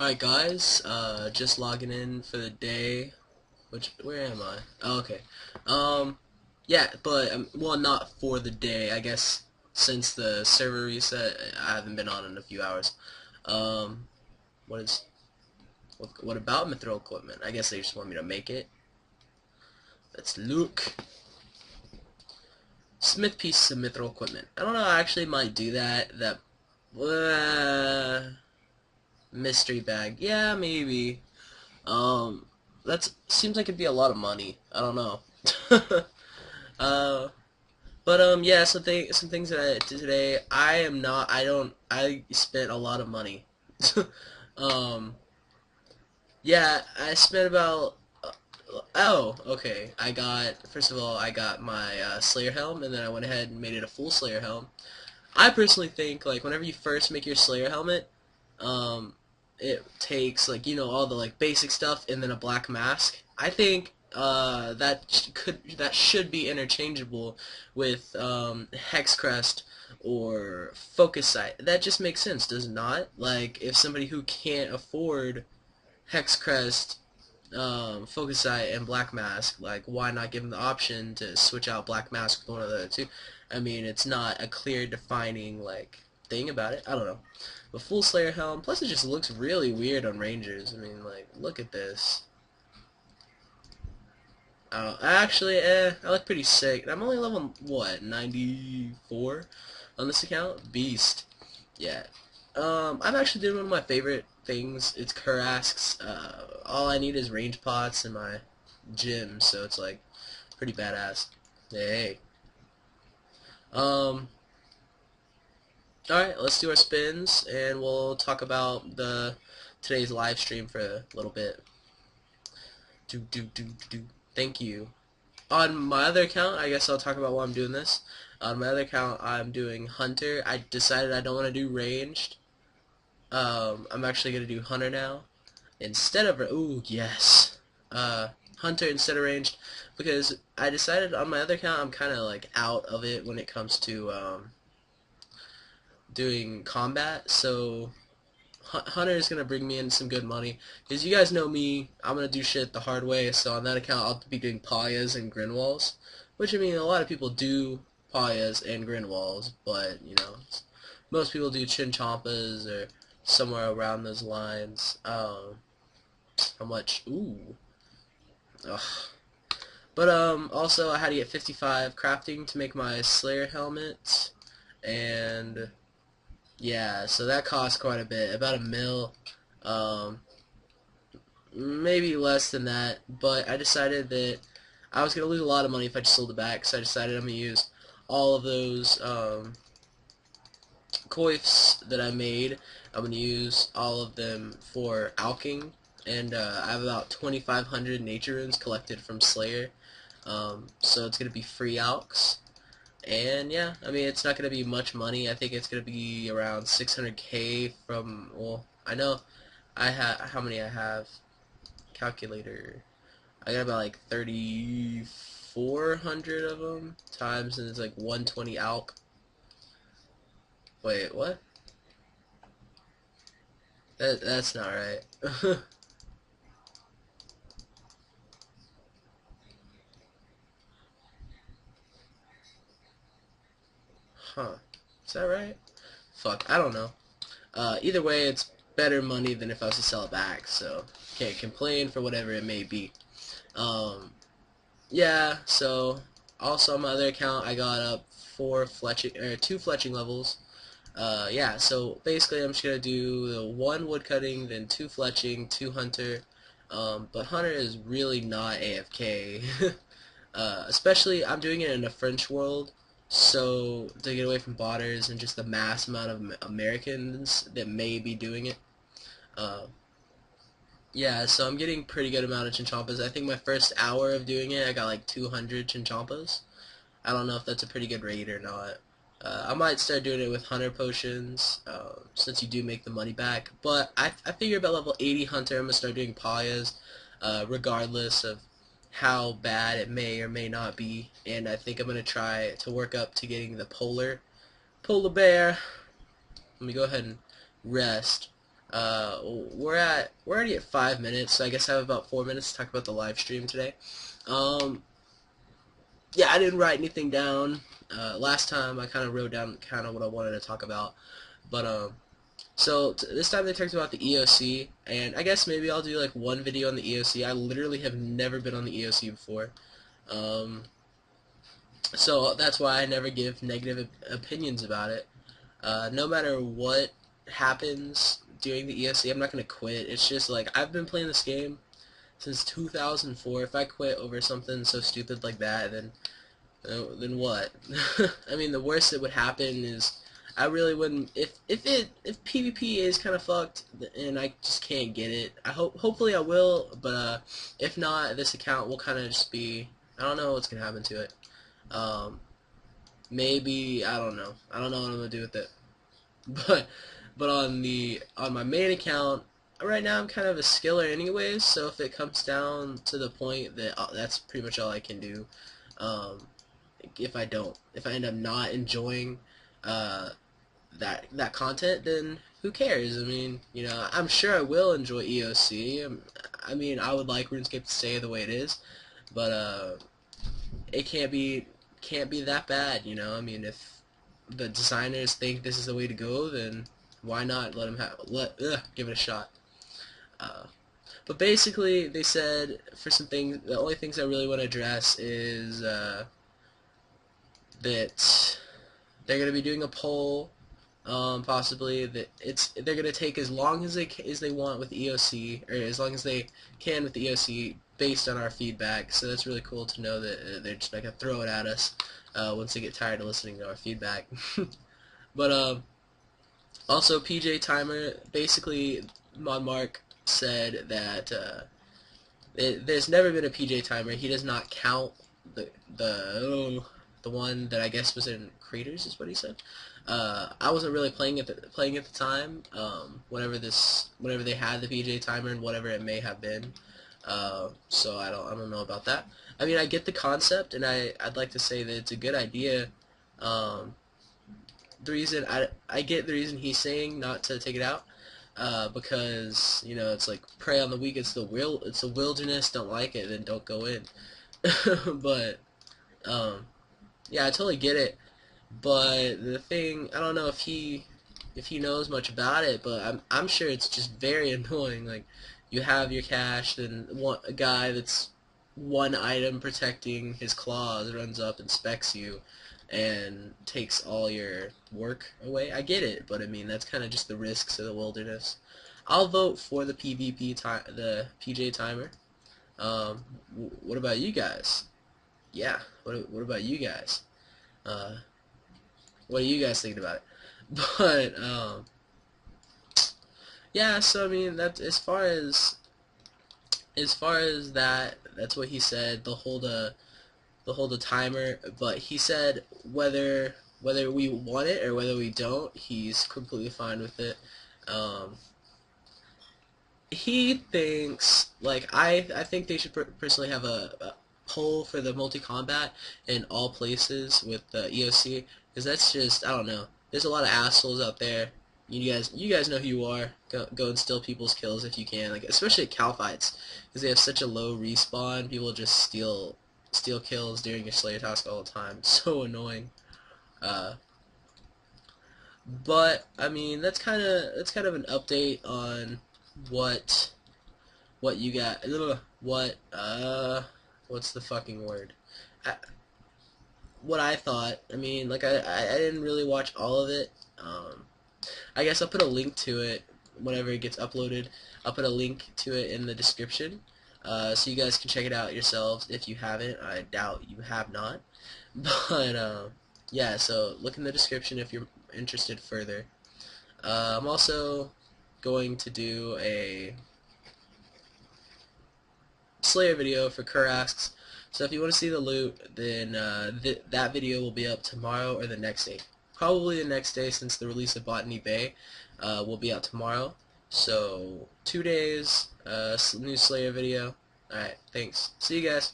Alright guys, just logging in for the day. Where am I? Oh, okay. Yeah, but, well, not for the day. I guess since the server reset, I haven't been on in a few hours. Um, what about mithril equipment? I guess they just want me to make it. Let's look. Smith pieces of mithril equipment. I don't know, I actually might do that. Uh, mystery bag. Yeah, maybe. Um, that seems like it'd be a lot of money. I don't know. uh, but yeah. Some things that I did today. I am not. I don't. I spent a lot of money. um, yeah. I spent about. Oh, okay. First of all, I got my Slayer helm, and then I went ahead and made it a full Slayer helm. I personally think like whenever you first make your Slayer helmet, um, it takes like all the like basic stuff and then a black mask. I think that should be interchangeable with Hexcrest or Focusite. That just makes sense, does it not? Like if somebody who can't afford Hexcrest, Focusite, and Black Mask, like why not give them the option to switch out Black Mask with one of the other two? I mean, it's not a clear defining like thing about it. I don't know. But full Slayer helm, plus it just looks really weird on Rangers. I mean, like, look at this. Actually, I look pretty sick. I'm only level, what, 94 on this account? Beast. Yeah. I'm actually doing one of my favorite things. It's Kurasks. All I need is range pots in my gym, so it's like pretty badass. Hey. Um, alright, let's do our spins, and we'll talk about today's live stream for a little bit. Thank you. On my other account, I guess I'll talk about why I'm doing this. On my other account, I'm doing Hunter. I decided I don't want to do ranged. I'm actually going to do Hunter now. Instead of... Ooh, yes. Hunter instead of ranged. Because I decided on my other account, I'm kind of like out of it when it comes to doing combat. So Hunter is going to bring me in some good money. Because you guys know me, I'm going to do shit the hard way, so on that account I'll be doing Payas and Grinwalls. Which, I mean, a lot of people do Payas and Grinwalls, but, most people do Chinchampas or somewhere around those lines. How much? Ooh. Ugh. But, also I had to get 55 crafting to make my Slayer helmet, and... yeah, so that cost quite a bit, about $1 mil, maybe less than that, but I decided that I was going to lose a lot of money if I just sold it back, so I decided I'm going to use all of those coifs that I made. I'm going to use all of them for alching, and I have about 2,500 nature runes collected from Slayer, so it's going to be free alchs. And yeah, I mean, it's not going to be much money. I think it's going to be around 600k from, well, I know I have, how many I have? Calculator. I got about like 3,400 of them times, and it's like 120 alk. Wait, what? That's not right. Huh. Is that right? Fuck, I don't know. Either way, it's better money than if I was to sell it back, so can't complain for whatever it may be. Yeah, so also on my other account, I got up 2 fletching levels. Yeah, so basically I'm just gonna do the 1 woodcutting, then 2 fletching, 2 hunter. But hunter is really not AFK. Especially I'm doing it in a French world, so to get away from botters and just the mass amount of Americans that may be doing it. Uh, yeah, so I'm getting pretty good amount of chinchampas. I think my first hour of doing it, I got like 200 chinchampas. I don't know if that's a pretty good rate or not. I might start doing it with hunter potions, since you do make the money back. But I figure about level 80 hunter, I'm going to start doing payas, regardless of how bad it may or may not be. And I think I'm going to try to work up to getting the polar bear. Let me go ahead and rest. We're already at 5 minutes, so I guess I have about 4 minutes to talk about the live stream today. Um, yeah, I didn't write anything down. Last time I kind of wrote down kind of what I wanted to talk about, but so this time they talked about the EoC, and I guess maybe I'll do like one video on the EoC. I literally have never been on the EoC before, um, so that's why I never give negative opinions about it. No matter what happens during the EoC, I'm not gonna quit. It's just like I've been playing this game since 2004. If I quit over something so stupid like that, then what? I mean, the worst that would happen is I really wouldn't. If PvP is kind of fucked and I just can't get it, hopefully I will. But if not, this account will kind of just be. I don't know what's gonna happen to it. Um, Maybe I don't know. I don't know what I'm gonna do with it. But on my main account right now I'm kind of a skiller anyways. So if it comes down to the point that that's pretty much all I can do. Um, if I end up not enjoying that content, then who cares? I mean, you know, I'm sure I will enjoy EoC. I mean, I would like RuneScape to stay the way it is, but it can't be that bad, you know. I mean, if the designers think this is the way to go, then why not give it a shot? But basically, they said for some things, the only things I really want to address is that they're going to be doing a poll, possibly that they're going to take as long as they want with EoC, or as long as they can with the EoC based on our feedback. So that's really cool to know that they're just not going to throw it at us once they get tired of listening to our feedback. But also PJ Timer, basically Mod Mark said that there's never been a PJ Timer. He does not count the one that I guess was in Craters, is what he said. I wasn't really playing at the time. Whenever they had the PJ Timer and whatever it may have been. So I don't know about that. I mean, I get the concept, and I'd like to say that it's a good idea. The reason I get the reason he's saying not to take it out, because you know it's like prey on the weak. It's the wilderness. Don't like it, then don't go in. But yeah, I totally get it. But the thing, I don't know if he knows much about it, but I'm sure it's just very annoying. Like, you have your cash, then a guy that's one item protecting his claws runs up and specs you and takes all your work away. I get it, but I mean that's kind of just the risks of the wilderness. I'll vote for the the PJ Timer. What about you guys? Yeah, what about you guys? What are you guys thinking about it? But yeah, so I mean that as far as that's what he said. They'll hold a timer, but he said whether we want it or whether we don't, he's completely fine with it. He thinks, like, I think they should personally have a poll for the multi-combat in all places with the EoC, because that's just, I don't know. There's a lot of assholes out there. You guys know who you are. Go and steal people's kills if you can, like especially at Cal fights, because they have such a low respawn. People just steal kills during your Slayer task all the time. It's so annoying. But I mean that's kind of an update on what you got. What's the fucking word? What I thought. I mean, like I didn't really watch all of it. I guess I'll put a link to it whenever it gets uploaded. I'll put a link to it in the description, so you guys can check it out yourselves if you haven't. I doubt you have not. But yeah, so look in the description if you're interested further. I'm also going to do a Slayer video for Kurasks. So if you want to see the loot, then that video will be up tomorrow or the next day. Probably the next day, since the release of Botany Bay will be out tomorrow. So 2 days, new Slayer video. Alright, thanks. See you guys.